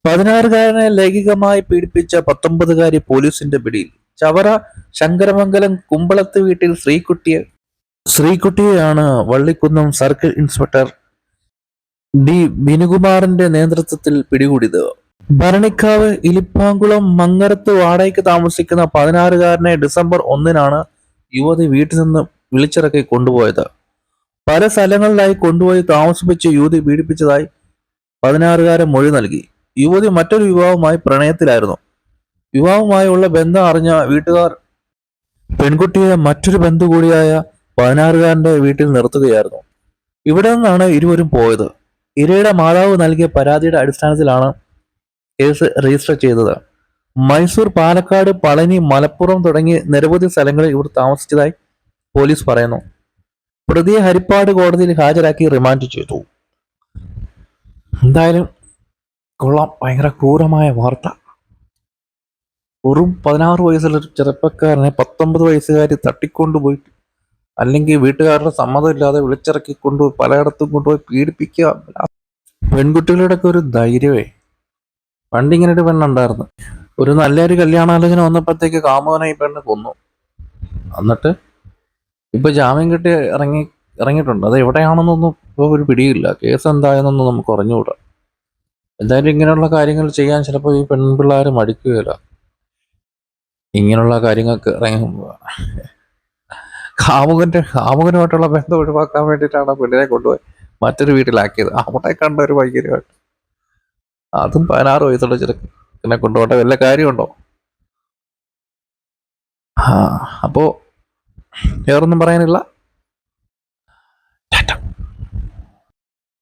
16-കാരനെ ലൈംഗികമായി പീഡിപ്പിച്ച 19-കാരി പോലീസിന്റെ പിടിയിൽ. ചവറ ശങ്കരമംഗലം കുമ്പളത്ത് വീട്ടിൽ ശ്രീകുട്ടിയെയാണ് വള്ളിക്കുന്നം സർക്കിൾ ഇൻസ്പെക്ടർ ഡി ബിനുകുമാറിന്റെ നേതൃത്വത്തിൽ പിടികൂടിയത്. ഭരണിക്കാവ് ഇലിപ്പാങ്കുളം മങ്ങരത്ത് വാടകയ്ക്ക് താമസിക്കുന്ന 16-കാരനെ ഡിസംബർ 1-നാണ് യുവതി വീട്ടിൽ നിന്ന് വിളിച്ചിറക്കി കൊണ്ടുപോയത്. പല സ്ഥലങ്ങളിലായി കൊണ്ടുപോയി താമസിപ്പിച്ച് യുവതി പീഡിപ്പിച്ചതായി 16-കാരൻ മൊഴി നൽകി. യുവതി മറ്റൊരു യുവാവുമായി പ്രണയത്തിലായിരുന്നു. യുവാവുമായുള്ള ബന്ധം അറിഞ്ഞ വീട്ടുകാർ പെൺകുട്ടിയെ മറ്റൊരു ബന്ധു കൂടിയായ 16-കാരന്റെ വീട്ടിൽ നിർത്തുകയായിരുന്നു. ഇവിടെ നിന്നാണ് ഇരുവരും പോയത്. ഇരയുടെ മാതാവ് നൽകിയ പരാതിയുടെ അടിസ്ഥാനത്തിലാണ് കേസ് രജിസ്റ്റർ ചെയ്തത്. മൈസൂർ, പാലക്കാട്, പളനി, മലപ്പുറം തുടങ്ങി നിരവധി സ്ഥലങ്ങളിൽ ഇവർ താമസിച്ചതായി പോലീസ് പറയുന്നു. പ്രതിയെ ഹരിപ്പാട് കോടതിയിൽ ഹാജരാക്കി റിമാൻഡ് ചെയ്തു. എന്തായാലും കൊള്ളാം, ഭയങ്കര ക്രൂരമായ വാർത്ത. വെറും 16 വയസ്സുള്ള ഒരു ചെറുപ്പക്കാരനെ 19 വയസ്സുകാരി തട്ടിക്കൊണ്ടുപോയിട്ട്, അല്ലെങ്കിൽ വീട്ടുകാരുടെ സമ്മതമില്ലാതെ വിളിച്ചിറക്കി കൊണ്ടുപോയി പലയിടത്തും കൊണ്ടുപോയി പീഡിപ്പിക്കുക. പെൺകുട്ടികളുടെ ഒക്കെ ഒരു ധൈര്യമേ. പണ്ടിങ്ങനെ ഒരു പെണ്ണുണ്ടായിരുന്നു. ഒരു നല്ലൊരു കല്യാണാലോചന വന്നപ്പോഴത്തേക്ക് കാമുകനെ ഈ പെണ്ണ് കൊന്നു. എന്നിട്ട് ഇപ്പൊ ജാമ്യം കിട്ടി ഇറങ്ങിയിട്ടുണ്ട്. അത് എവിടെയാണെന്നൊന്നും ഇപ്പോൾ ഒരു പിടിയില്ല. കേസ് എന്തായെന്നൊന്നും നമുക്ക് അറിഞ്ഞുകൂടാ. എന്തായാലും ഇങ്ങനെയുള്ള കാര്യങ്ങൾ ചെയ്യാൻ ചിലപ്പോൾ ഈ പെൺപിള്ളേർ മടിക്കുകയില്ല. ഇങ്ങനെയുള്ള കാര്യങ്ങൾക്ക് കാമുകനുമായിട്ടുള്ള ബന്ധം ഒഴിവാക്കാൻ വേണ്ടിയിട്ടാണ് പെണ്ണിനെ കൊണ്ടുപോയി മറ്റൊരു വീട്ടിലാക്കിയത്. അവിടെ കണ്ട ഒരു ഭയങ്കരമായിട്ട്, അതും 16 വയസ്സുള്ള ചെറുക്കനെ കൊണ്ടുപോകേണ്ട വല്ല കാര്യമുണ്ടോ? അപ്പോ വേറൊന്നും പറയാനില്ല. ടാറ്റ.